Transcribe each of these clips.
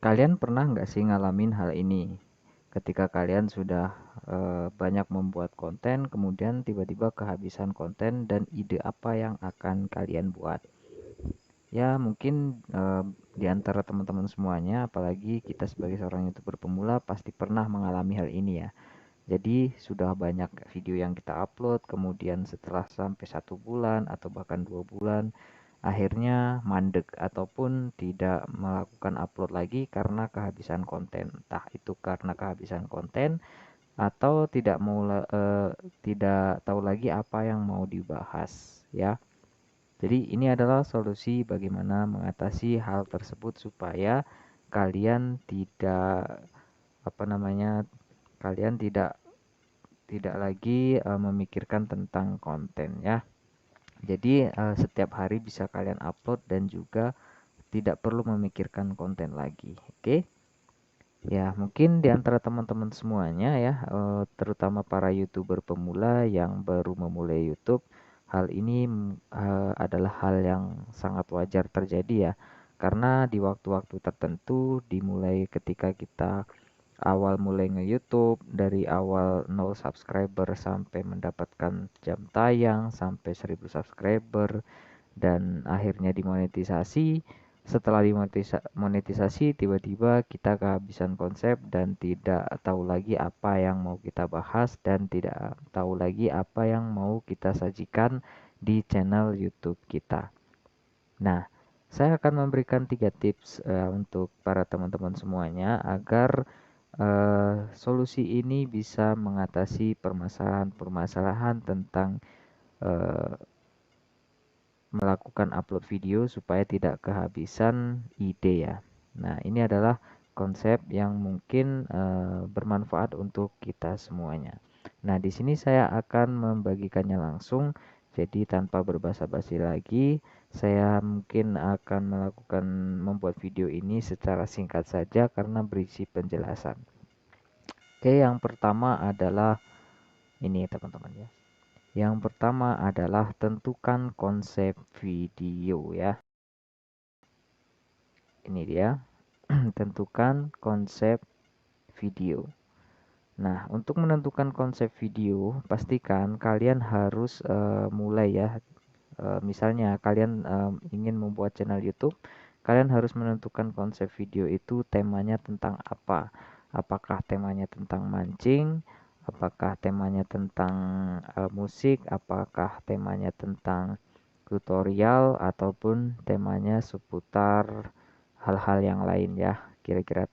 Kalian pernah nggak sih ngalamin hal ini? Ketika kalian sudah banyak membuat konten, kemudian tiba-tiba kehabisan konten dan ide apa yang akan kalian buat? Ya, mungkin di antara teman-teman semuanya, apalagi kita sebagai seorang YouTuber pemula, pasti pernah mengalami hal ini ya. Jadi, sudah banyak video yang kita upload, kemudian setelah sampai 1 bulan atau bahkan 2 bulan, akhirnya mandek ataupun tidak melakukan upload lagi karena kehabisan konten. Entah itu karena kehabisan konten atau tidak tahu lagi apa yang mau dibahas ya. Jadi ini adalah solusi bagaimana mengatasi hal tersebut supaya kalian tidak apa namanya kalian tidak lagi memikirkan tentang konten ya. Jadi setiap hari bisa kalian upload dan juga tidak perlu memikirkan konten lagi. Oke? Ya, mungkin di antara teman-teman semuanya ya, terutama para YouTuber pemula yang baru memulai YouTube, hal ini adalah hal yang sangat wajar terjadi ya. Karena di waktu-waktu tertentu dimulai ketika kita awal mulai nge-YouTube, dari awal 0 subscriber sampai mendapatkan jam tayang sampai 1000 subscriber dan akhirnya dimonetisasi. Setelah dimonetisasi, tiba-tiba kita kehabisan konsep dan tidak tahu lagi apa yang mau kita bahas dan tidak tahu lagi apa yang mau kita sajikan di channel YouTube kita. Nah, saya akan memberikan 3 tips untuk para teman-teman semuanya agar solusi ini bisa mengatasi permasalahan-permasalahan tentang eh, melakukan upload video supaya tidak kehabisan ide ya. Nah, ini adalah konsep yang mungkin bermanfaat untuk kita semuanya. Nah, di sini saya akan membagikannya langsung. Jadi tanpa berbasa-basi lagi, saya mungkin akan membuat video ini secara singkat saja karena berisi penjelasan. Oke, yang pertama adalah ini teman-teman ya. Yang pertama adalah tentukan konsep video ya. Ini dia. Tentukan konsep video. Nah, untuk menentukan konsep video, pastikan kalian harus mulai ya. Misalnya kalian ingin membuat channel YouTube, kalian harus menentukan konsep video itu temanya tentang apa. Apakah temanya tentang mancing, apakah temanya tentang musik, apakah temanya tentang tutorial ataupun temanya seputar hal-hal yang lain ya, kira-kira.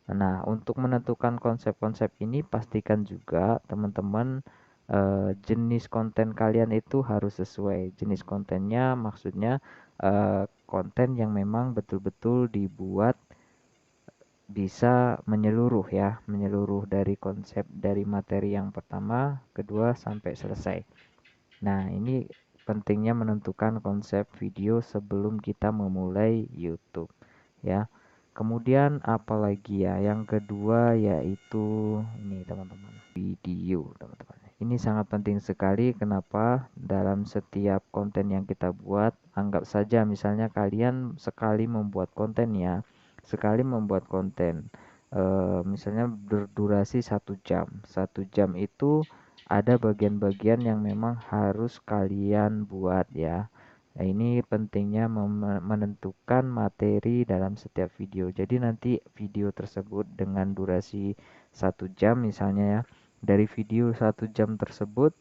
Nah, untuk menentukan konsep-konsep ini pastikan juga teman-teman jenis konten kalian itu harus sesuai. Jenis kontennya maksudnya konten yang memang betul-betul dibuat bisa menyeluruh ya, menyeluruh dari konsep dari materi yang pertama, kedua sampai selesai. Nah, ini pentingnya menentukan konsep video sebelum kita memulai YouTube ya. Kemudian apalagi ya? Yang kedua yaitu ini teman-teman, video teman-teman. Ini sangat penting sekali. Kenapa? Dalam setiap konten yang kita buat, anggap saja misalnya kalian sekali membuat konten ya, sekali membuat konten, misalnya berdurasi 1 jam. 1 jam itu ada bagian-bagian yang memang harus kalian buat ya. Nah, ini pentingnya menentukan materi dalam setiap video. Jadi nanti video tersebut dengan durasi 1 jam misalnya ya. Dari video 1 jam tersebut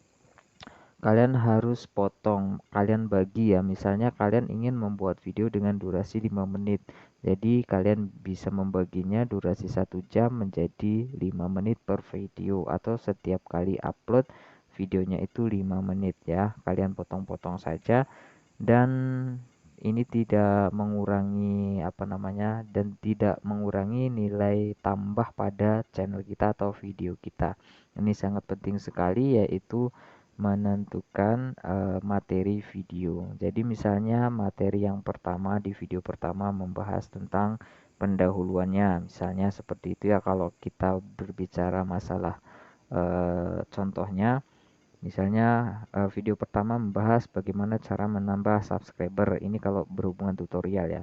kalian harus potong, kalian bagi ya. Misalnya kalian ingin membuat video dengan durasi 5 menit. Jadi kalian bisa membaginya durasi 1 jam menjadi 5 menit per video atau setiap kali upload videonya itu 5 menit ya. Kalian potong-potong saja dan ini tidak mengurangi apa namanya dan tidak mengurangi nilai tambah pada channel kita atau video kita. Ini sangat penting sekali yaitu menentukan materi video. Jadi misalnya materi yang pertama di video pertama membahas tentang pendahuluannya, misalnya seperti itu ya kalau kita berbicara masalah contohnya. Misalnya video pertama membahas bagaimana cara menambah subscriber. Ini kalau berhubungan tutorial ya.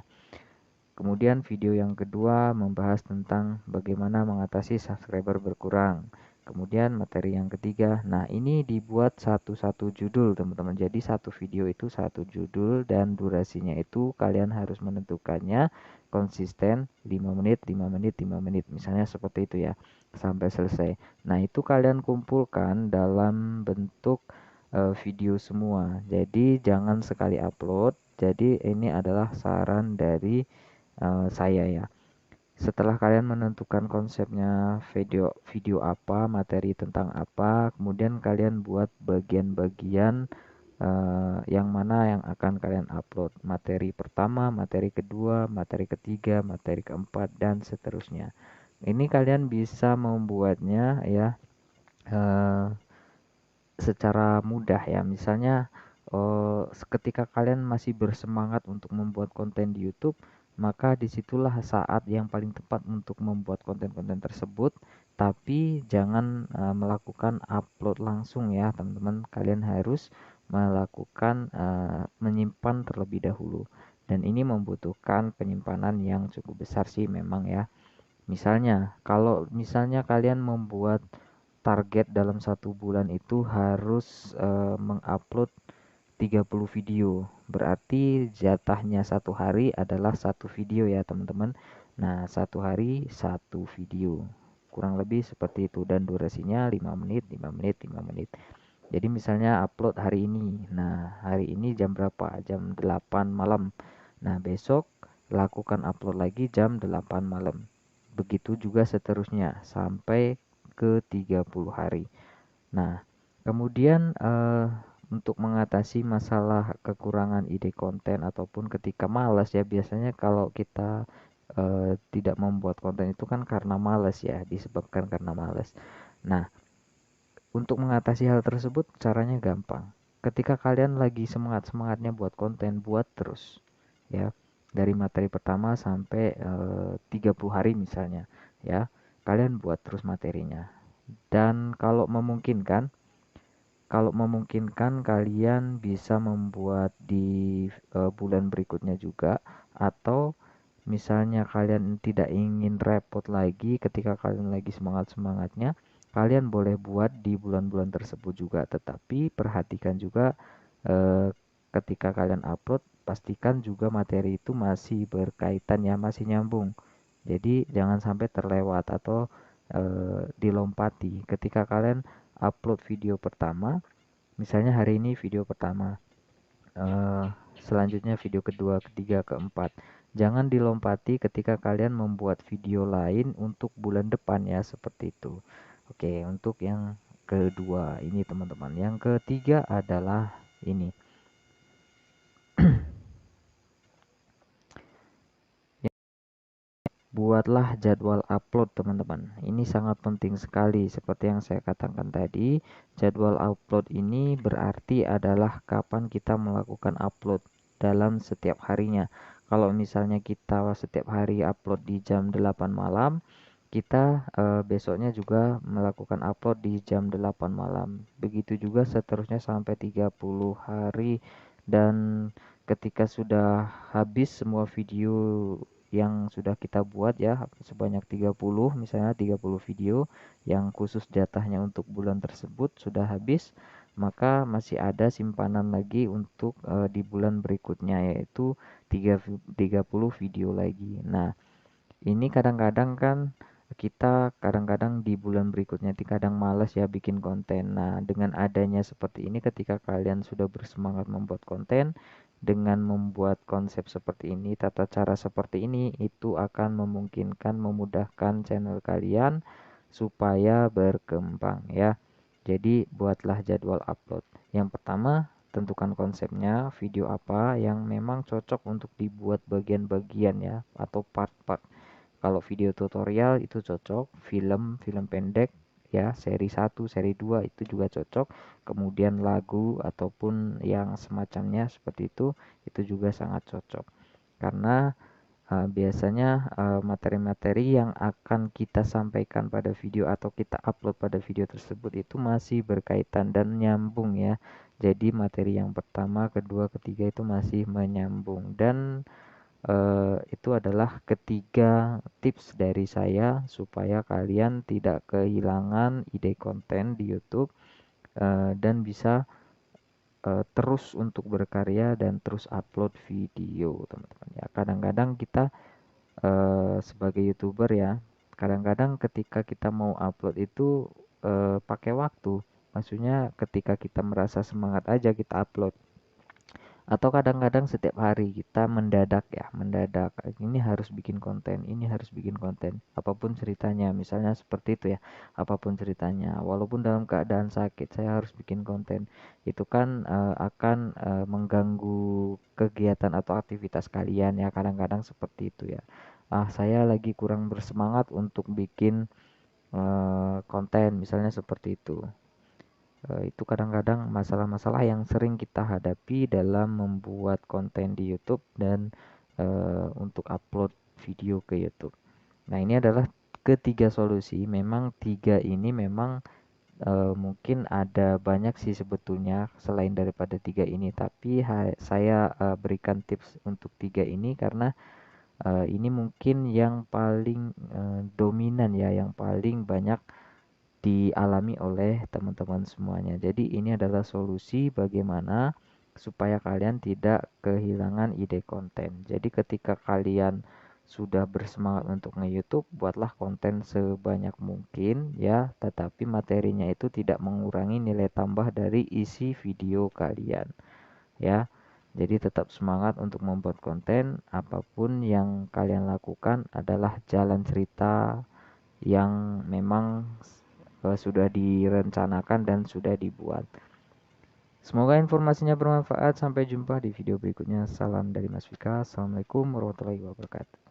Kemudian video yang kedua membahas tentang bagaimana mengatasi subscriber berkurang. Kemudian materi yang ketiga, nah ini dibuat satu-satu judul teman-teman. Jadi satu video itu satu judul dan durasinya itu kalian harus menentukannya konsisten 5 menit, 5 menit, 5 menit. Misalnya seperti itu ya, sampai selesai. Nah itu kalian kumpulkan dalam bentuk video semua. Jadi jangan sekali upload. Jadi ini adalah saran dari saya ya. Setelah kalian menentukan konsepnya video video apa, materi tentang apa, kemudian kalian buat bagian-bagian yang mana yang akan kalian upload. Materi pertama, materi kedua, materi ketiga, materi keempat dan seterusnya. Ini kalian bisa membuatnya ya eh, secara mudah ya. Misalnya ketika kalian masih bersemangat untuk membuat konten di YouTube, maka disitulah saat yang paling tepat untuk membuat konten-konten tersebut. Tapi jangan melakukan upload langsung ya teman-teman. Kalian harus melakukan menyimpan terlebih dahulu. Dan ini membutuhkan penyimpanan yang cukup besar sih memang ya. Misalnya, kalau misalnya kalian membuat target dalam satu bulan itu harus mengupload 30 video. Berarti jatahnya satu hari adalah satu video ya teman-teman. Nah, satu hari satu video. Kurang lebih seperti itu dan durasinya 5 menit, 5 menit, 5 menit. Jadi misalnya upload hari ini. Nah, hari ini jam berapa? Jam 8 malam. Nah, besok lakukan upload lagi jam 8 malam. Begitu juga seterusnya sampai ke 30 hari. Nah, kemudian untuk mengatasi masalah kekurangan ide konten ataupun ketika malas ya, biasanya kalau kita tidak membuat konten itu kan karena malas ya, disebabkan karena malas. Nah, untuk mengatasi hal tersebut caranya gampang. Ketika kalian lagi semangat-semangatnya buat konten, buat terus ya. Dari materi pertama sampai 30 hari misalnya ya. Kalian buat terus materinya. Dan kalau memungkinkan kalian bisa membuat di bulan berikutnya juga, atau misalnya kalian tidak ingin repot lagi ketika kalian lagi semangat-semangatnya, kalian boleh buat di bulan-bulan tersebut juga. Tetapi perhatikan juga eh, ketika kalian upload, pastikan juga materi itu masih berkaitan ya, masih nyambung. Jadi jangan sampai terlewat atau dilompati. Ketika kalian upload video pertama, misalnya hari ini video pertama, eh, selanjutnya video kedua, ketiga, keempat. Jangan dilompati ketika kalian membuat video lain untuk bulan depan ya, seperti itu. Oke, untuk yang kedua ini teman-teman. Yang ketiga adalah ini. Buatlah jadwal upload teman-teman. Ini sangat penting sekali. Seperti yang saya katakan tadi, jadwal upload ini berarti adalah kapan kita melakukan upload dalam setiap harinya. Kalau misalnya kita setiap hari upload di jam 8 malam, kita besoknya juga melakukan upload di jam 8 malam. Begitu juga seterusnya sampai 30 hari, dan ketika sudah habis semua video yang sudah kita buat ya, sebanyak 30, misalnya 30 video yang khusus jatahnya untuk bulan tersebut sudah habis, maka masih ada simpanan lagi untuk di bulan berikutnya, yaitu 30 video lagi. Nah, ini kadang-kadang kan kita kadang-kadang di bulan berikutnya itu kadang males ya bikin konten. Nah, dengan adanya seperti ini, ketika kalian sudah bersemangat membuat konten, dengan membuat konsep seperti ini, tata cara seperti ini, itu akan memungkinkan, memudahkan channel kalian supaya berkembang ya. Jadi, buatlah jadwal upload. Yang pertama, tentukan konsepnya, video apa yang memang cocok untuk dibuat bagian-bagian ya, atau part-part. Kalau video tutorial itu cocok, film pendek ya, seri 1, seri 2 itu juga cocok. Kemudian lagu ataupun yang semacamnya seperti itu juga sangat cocok. Karena biasanya materi-materi yang akan kita sampaikan pada video atau kita upload pada video tersebut itu masih berkaitan dan nyambung ya. Jadi materi yang pertama, kedua, ketiga itu masih menyambung, dan Itu adalah ketiga tips dari saya supaya kalian tidak kehilangan ide konten di YouTube, dan bisa terus untuk berkarya dan terus upload video, teman-teman ya. Kadang-kadang kita sebagai YouTuber ya, kadang-kadang ketika kita mau upload itu pakai waktu. Maksudnya ketika kita merasa semangat aja kita upload. Atau kadang-kadang setiap hari kita mendadak ya, mendadak. Ini harus bikin konten, ini harus bikin konten. Apapun ceritanya, misalnya seperti itu ya. Apapun ceritanya, walaupun dalam keadaan sakit, saya harus bikin konten. Itu kan akan mengganggu kegiatan atau aktivitas kalian ya. Kadang-kadang seperti itu ya. Saya lagi kurang bersemangat untuk bikin konten, misalnya seperti itu. Itu kadang-kadang masalah-masalah yang sering kita hadapi dalam membuat konten di YouTube dan untuk upload video ke YouTube. Nah, ini adalah ketiga solusi. Memang tiga ini memang mungkin ada banyak sih sebetulnya selain daripada tiga ini, tapi saya berikan tips untuk tiga ini karena ini mungkin yang paling dominan ya, yang paling banyak dialami oleh teman-teman semuanya. Jadi ini adalah solusi bagaimana supaya kalian tidak kehilangan ide konten. Jadi ketika kalian sudah bersemangat untuk nge-YouTube, buatlah konten sebanyak mungkin ya, tetapi materinya itu tidak mengurangi nilai tambah dari isi video kalian ya. Jadi tetap semangat untuk membuat konten, apapun yang kalian lakukan adalah jalan cerita yang memang sudah direncanakan dan sudah dibuat. Semoga informasinya bermanfaat. Sampai jumpa di video berikutnya. Salam dari Mas Vika. Assalamualaikum warahmatullahi wabarakatuh.